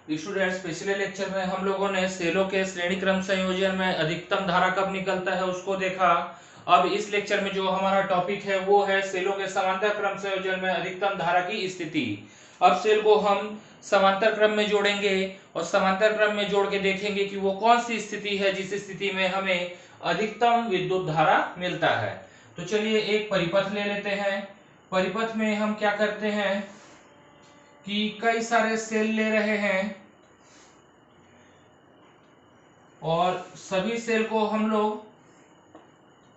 Students, पिछले lecture में हम लोगों ने सेलों के श्रेणी क्रम संयोजन में अधिकतम धारा कब निकलता है उसको देखा। अब इस लेक्चर में जो हमारा टॉपिक है वो है सेलों के समांतर क्रम संयोजन में अधिकतम धारा की स्थिति। अब सेल को हम समांतर क्रम में जोड़ेंगे और समांतर क्रम में जोड़ के देखेंगे कि वो कौन सी स्थिति है जिस स्थिति में हमें अधिकतम विद्युत धारा मिलता है। तो चलिए एक परिपथ ले लेते हैं। परिपथ में हम क्या करते हैं कि कई सारे सेल ले रहे हैं और सभी सेल को हम लोग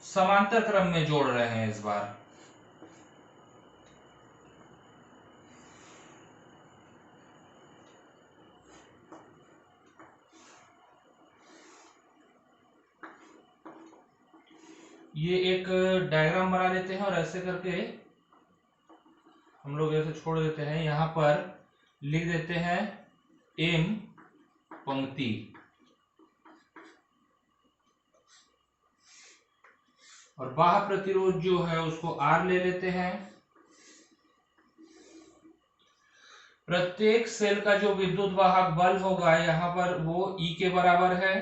समांतर क्रम में जोड़ रहे हैं। इस बार ये एक डायग्राम बना लेते हैं और ऐसे करके हम लोग ऐसे छोड़ देते हैं। यहां पर लिख देते हैं एम पंक्ति और बाह्य प्रतिरोध जो है उसको आर ले लेते हैं। प्रत्येक सेल का जो विद्युत वाहक बल होगा यहाँ पर वो ई के बराबर है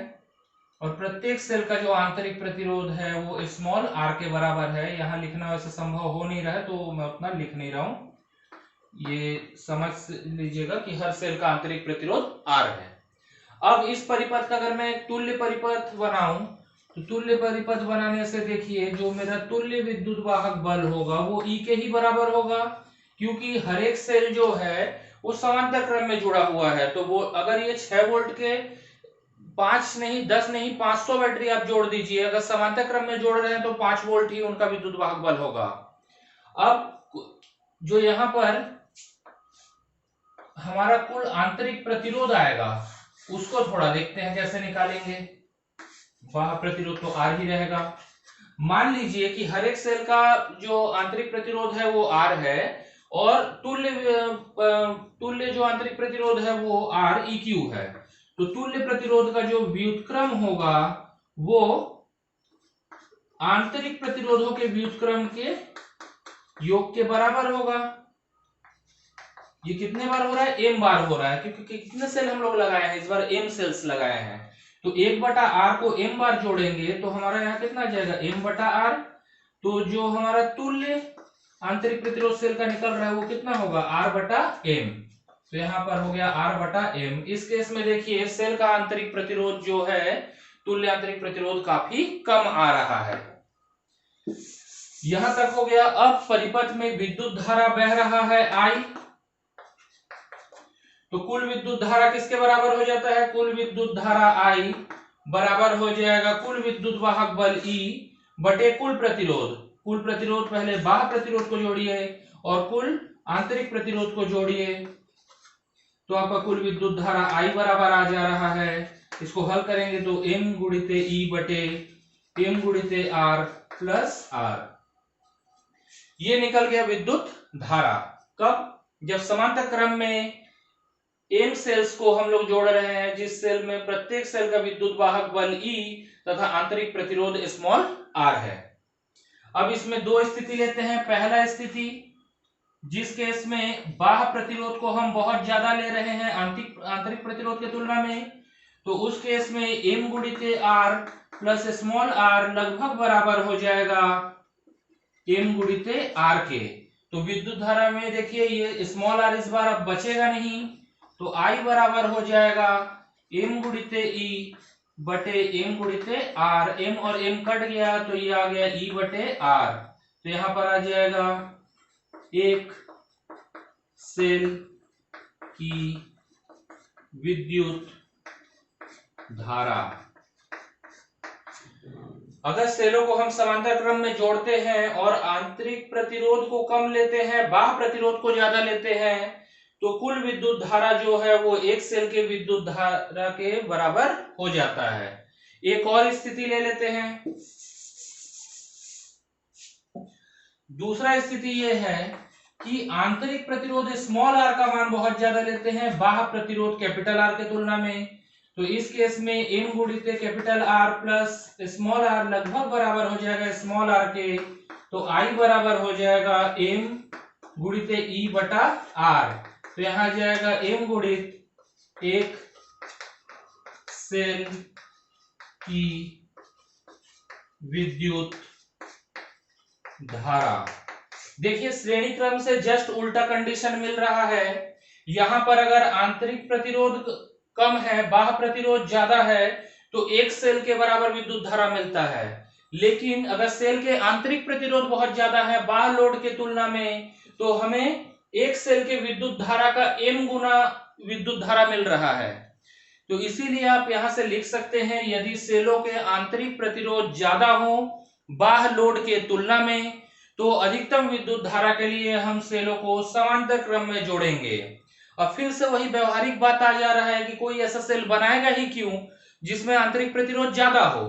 और प्रत्येक सेल का जो आंतरिक प्रतिरोध है वो स्मॉल आर के बराबर है। यहाँ लिखना वैसे संभव हो नहीं रहा है तो मैं उतना लिख नहीं रहा हूं, ये समझ लीजिएगा कि हर सेल का आंतरिक प्रतिरोध आर है। अब इस परिपथ का अगर मैं एक तुल्य परिपथ बनाऊं तो तुल्य परिपथ बनाने से देखिए जो मेरा तुल्य विद्युत वाहक बल होगा वो ई के ही बराबर होगा, क्योंकि हर एक सेल जो है वो समांतर क्रम में जुड़ा हुआ है। तो वो अगर ये 6 वोल्ट के 5 नहीं 10 नहीं 500 बैटरी आप जोड़ दीजिए, अगर समांतर क्रम में जोड़ रहे हैं तो 5 वोल्ट ही उनका विद्युत वाहक बल होगा। अब जो यहां पर हमारा कुल आंतरिक प्रतिरोध आएगा उसको थोड़ा देखते हैं कैसे निकालेंगे। बाह्य प्रतिरोध तो आर ही रहेगा। मान लीजिए कि हर एक सेल का जो आंतरिक प्रतिरोध है वो आर है और तुल्य जो आंतरिक प्रतिरोध है वो आर ई क्यू है। तो तुल्य प्रतिरोध का जो व्युत्क्रम होगा वो आंतरिक प्रतिरोधों के व्युत्क्रम के योग के बराबर होगा। ये कितने बार हो रहा है? एम बार हो रहा है, क्योंकि कितने सेल हम लोग लगाए हैं इस बार? एम सेल्स लगाए हैं। तो 1/r को m बार जोड़ेंगे तो हमारा यहाँ कितना आ जाएगा? m/r। तो जो हमारा तुल्य आंतरिक प्रतिरोध सेल का निकल रहा है वो कितना होगा? r/m। तो यहाँ पर हो गया r/m। इस केस में देखिए सेल का आंतरिक प्रतिरोध जो है तुल्य आंतरिक प्रतिरोध काफी कम आ रहा है। यहां तक हो गया। अब परिपथ में विद्युत धारा बह रहा है I, तो कुल विद्युत धारा किसके बराबर हो जाता है? कुल विद्युत धारा I बराबर हो जाएगा कुल विद्युत वाहक बल E बटे कुल प्रतिरोध। कुल प्रतिरोध पहले बाह्य प्रतिरोध को जोड़िए और कुल आंतरिक प्रतिरोध को जोड़िए तो आपका कुल विद्युत धारा I बराबर आ जा रहा है। इसको हल करेंगे तो M गुणित E बटे M गुणित R प्लस R। ये निकल गया विद्युत धारा। कब? जब समांतर क्रम में एम सेल्स को हम लोग जोड़ रहे हैं जिस सेल में प्रत्येक सेल का विद्युत वाहक बल E तथा आंतरिक प्रतिरोध स्मॉल r है। अब इसमें दो स्थिति लेते हैं। पहला स्थिति जिस केस में बाह्य प्रतिरोध को हम बहुत ज्यादा ले रहे हैं आंतरिक प्रतिरोध की तुलना में, तो उस केस में m गुणित r प्लस स्मॉल r लगभग बराबर हो जाएगा m गुणित r के। तो विद्युत धारा में देखिए ये स्मॉल r इस बार अब बचेगा नहीं, तो I बराबर हो जाएगा m गुणित E बटे m गुणित R। m और m कट गया तो ये आ गया E बटे R। तो यहां पर आ जाएगा एक सेल की विद्युत धारा। अगर सेलों को हम समांतर क्रम में जोड़ते हैं और आंतरिक प्रतिरोध को कम लेते हैं, बाह्य प्रतिरोध को ज्यादा लेते हैं, तो कुल विद्युत धारा जो है वो एक सेल के विद्युत धारा के बराबर हो जाता है। एक और स्थिति ले लेते हैं। दूसरा स्थिति ये है कि आंतरिक प्रतिरोध स्मॉल r का मान बहुत ज्यादा लेते हैं बाह्य प्रतिरोध कैपिटल R के तुलना में। तो इस केस में m गुणित capital R plus small r लगभग बराबर हो जाएगा स्मॉल r के। तो I बराबर हो जाएगा m गुणित E बटा R। तो यहाँ जाएगा m गुणित एक सेल की विद्युत धारा। देखिए श्रेणी क्रम से जस्ट उल्टा कंडीशन मिल रहा है। यहां पर अगर आंतरिक प्रतिरोध कम है, बाह्य प्रतिरोध ज्यादा है, तो एक सेल के बराबर विद्युत धारा मिलता है। लेकिन अगर सेल के आंतरिक प्रतिरोध बहुत ज्यादा है बाह्य लोड के तुलना में, तो हमें एक सेल के विद्युत धारा का m गुना विद्युत धारा मिल रहा है। तो इसीलिए आप यहां से लिख सकते हैं, यदि सेलों के आंतरिक प्रतिरोध ज्यादा हो बाह्य लोड के तुलना में, तो अधिकतम विद्युत धारा के लिए हम सेलों को समांतर क्रम में जोड़ेंगे। और फिर से वही व्यवहारिक बात आ जा रहा है कि कोई ऐसा सेल बनाएगा ही क्यों जिसमें आंतरिक प्रतिरोध ज्यादा हो।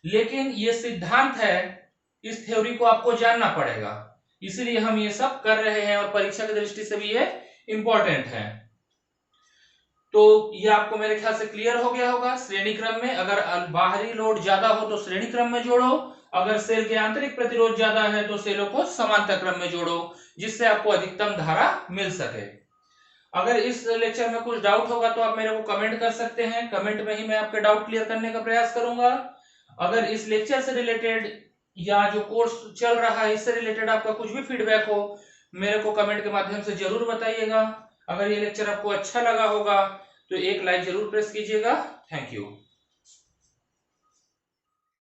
लेकिन ये सिद्धांत है, इस थ्योरी को आपको जानना पड़ेगा, इसलिए हम ये सब कर रहे हैं और परीक्षा की दृष्टि से भी ये इंपॉर्टेंट है। तो ये आपको मेरे ख्याल से क्लियर हो गया होगा। श्रेणी क्रम में अगर बाहरी लोड ज्यादा हो तो श्रेणी क्रम में जोड़ो, अगर सेल के आंतरिक प्रतिरोध ज्यादा है तो सेलों को समांतर क्रम में जोड़ो, जिससे आपको अधिकतम धारा मिल सके। अगर इस लेक्चर में कुछ डाउट होगा तो आप मेरे को कमेंट कर सकते हैं, कमेंट में ही मैं आपके डाउट क्लियर करने का प्रयास करूंगा। अगर इस लेक्चर से रिलेटेड या जो कोर्स चल रहा है इससे रिलेटेड आपका कुछ भी फीडबैक हो, मेरे को कमेंट के माध्यम से जरूर बताइएगा। अगर ये लेक्चर आपको अच्छा लगा होगा तो एक लाइक जरूर प्रेस कीजिएगा। Thank you.